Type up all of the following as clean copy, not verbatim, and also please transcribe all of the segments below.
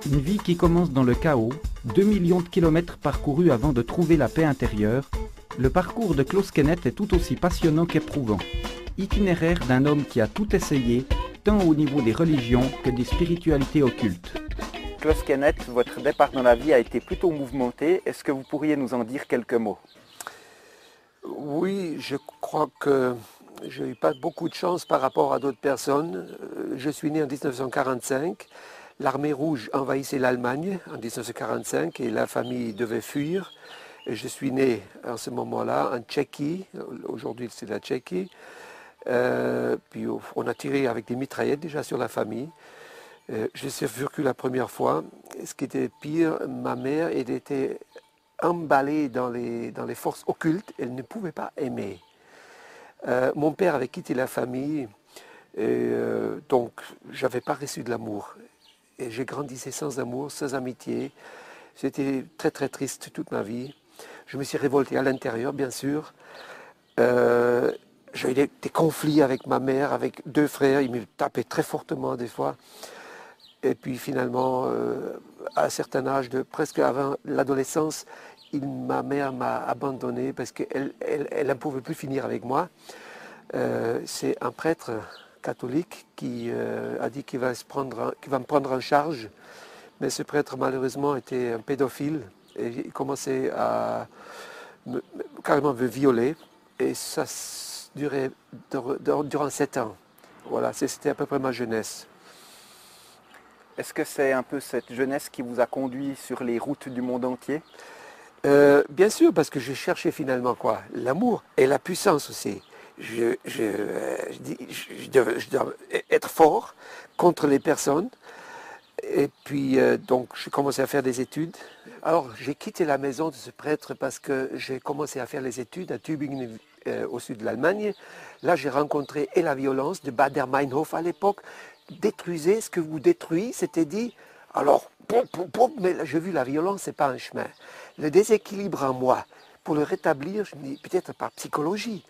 Une vie qui commence dans le chaos, 2 millions de kilomètres parcourus avant de trouver la paix intérieure, le parcours de Klaus Kenneth est tout aussi passionnant qu'éprouvant. Itinéraire d'un homme qui a tout essayé, tant au niveau des religions que des spiritualités occultes. Klaus Kenneth, votre départ dans la vie a été plutôt mouvementé. Est-ce que vous pourriez nous en dire quelques mots? Oui, je crois que je n'ai eu pas beaucoup de chance par rapport à d'autres personnes. Je suis né en 1945. L'armée rouge envahissait l'Allemagne en 1945 et la famille devait fuir. Et je suis né en ce moment-là en Tchéquie. Aujourd'hui, c'est la Tchéquie. Puis on a tiré avec des mitraillettes déjà sur la famille. Je suis survécu la première fois. Ce qui était pire, ma mère, elle était emballée dans les forces occultes. Elle ne pouvait pas aimer. Mon père avait quitté la famille, et donc je n'avais pas reçu de l'amour. Et j'ai grandi sans amour, sans amitié. C'était très très triste toute ma vie. Je me suis révolté à l'intérieur, bien sûr. J'ai eu des conflits avec ma mère, avec deux frères. Ils me tapaient très fortement des fois. Et puis finalement, à un certain âge, presque avant l'adolescence, ma mère m'a abandonné parce qu'elle ne pouvait plus finir avec moi. C'est un prêtre catholique qui a dit qu'il va me prendre en charge. Mais ce prêtre, malheureusement, était un pédophile et il commençait à carrément me violer. Et ça durait durant 7 ans. Voilà, c'était à peu près ma jeunesse. Est-ce que c'est un peu cette jeunesse qui vous a conduit sur les routes du monde entier? Bien sûr, parce que je cherchais finalement quoi? L'amour et la puissance aussi. Je dois être fort contre les personnes. Et puis, donc, j'ai commencé à faire des études. Alors, j'ai quitté la maison de ce prêtre parce que j'ai commencé à faire les études à Tübingen, au sud de l'Allemagne. Là, j'ai rencontré et la violence de Baader-Meinhof à l'époque. Détruisez ce que vous détruisez, c'était dit. Alors, mais là, j'ai vu la violence, ce n'est pas un chemin. Le déséquilibre en moi, pour le rétablir, je me dis peut-être par psychologie.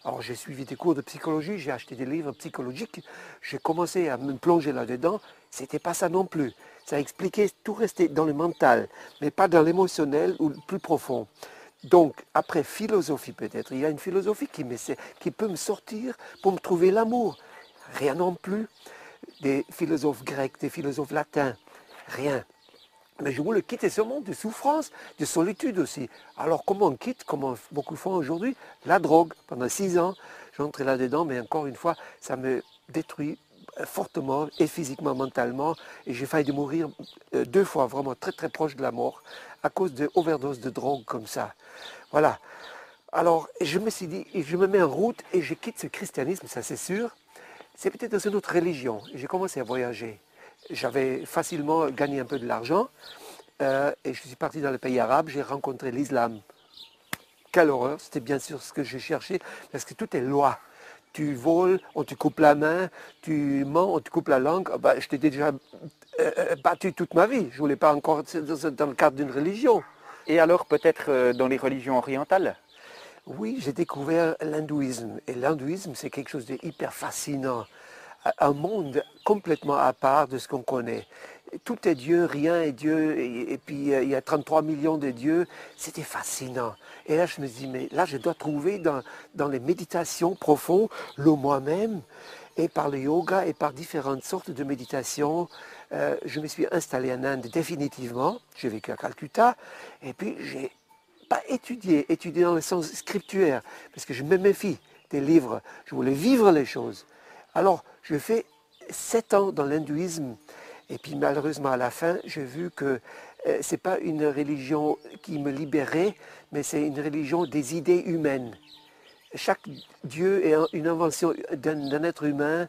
Alors j'ai suivi des cours de psychologie, j'ai acheté des livres psychologiques, j'ai commencé à me plonger là-dedans. C'était pas ça non plus. Ça expliquait tout rester dans le mental, mais pas dans l'émotionnel ou le plus profond. Donc, après philosophie peut-être, il y a une philosophie qui peut me sortir pour me trouver l'amour. Rien non plus. Des philosophes grecs, des philosophes latins, rien. Mais je voulais quitter ce monde de souffrance, de solitude aussi. Alors comment on quitte, comme beaucoup font aujourd'hui? La drogue. Pendant 6 ans, j'entrais là-dedans, mais encore une fois, ça me détruit fortement, et physiquement, mentalement. Et j'ai failli mourir 2 fois, vraiment très très proche de la mort, à cause de overdose de drogue comme ça. Voilà. Alors je me suis dit, je me mets en route et je quitte ce christianisme, ça c'est sûr. C'est peut-être dans une autre religion. J'ai commencé à voyager. J'avais facilement gagné un peu de l'argent et je suis parti dans les pays arabes, j'ai rencontré l'islam. Quelle horreur, c'était bien sûr ce que j'ai cherché, parce que tout est loi. Tu voles, on te coupe la main, tu mens, on te coupe la langue. Ben, je t'ai déjà battu toute ma vie, je ne voulais pas encore dans le cadre d'une religion. Et alors peut-être dans les religions orientales? Oui, j'ai découvert l'hindouisme. Et l'hindouisme, c'est quelque chose de hyper fascinant. Un monde complètement à part de ce qu'on connaît. Tout est Dieu, rien est Dieu, et puis il y a 33 millions de dieux. C'était fascinant. Et là, je me dis, mais là, je dois trouver dans les méditations profondes le moi-même, et par le yoga, et par différentes sortes de méditations. Je me suis installé en Inde définitivement. J'ai vécu à Calcutta, et puis j'ai pas étudié dans le sens scripturaire, parce que je me méfie des livres. Je voulais vivre les choses. Alors, je fais 7 ans dans l'hindouisme, et puis malheureusement à la fin, j'ai vu que ce n'est pas une religion qui me libérait, mais c'est une religion des idées humaines. Chaque Dieu est une invention d'un être humain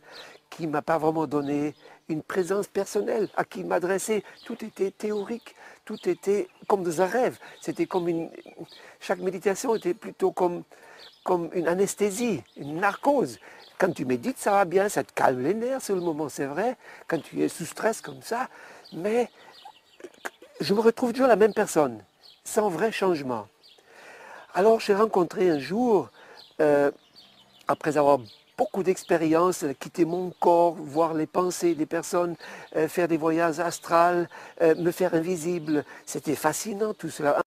qui ne m'a pas vraiment donné une présence personnelle à qui m'adresser. Tout était théorique, tout était comme dans un rêve. C'était comme chaque méditation était plutôt comme une anesthésie, une narcose. Quand tu médites, ça va bien, ça te calme les nerfs sur le moment, c'est vrai, quand tu es sous stress comme ça, mais je me retrouve toujours la même personne, sans vrai changement. Alors j'ai rencontré un jour, après avoir beaucoup d'expériences, quitter mon corps, voir les pensées des personnes, faire des voyages astrales, me faire invisible. C'était fascinant tout cela.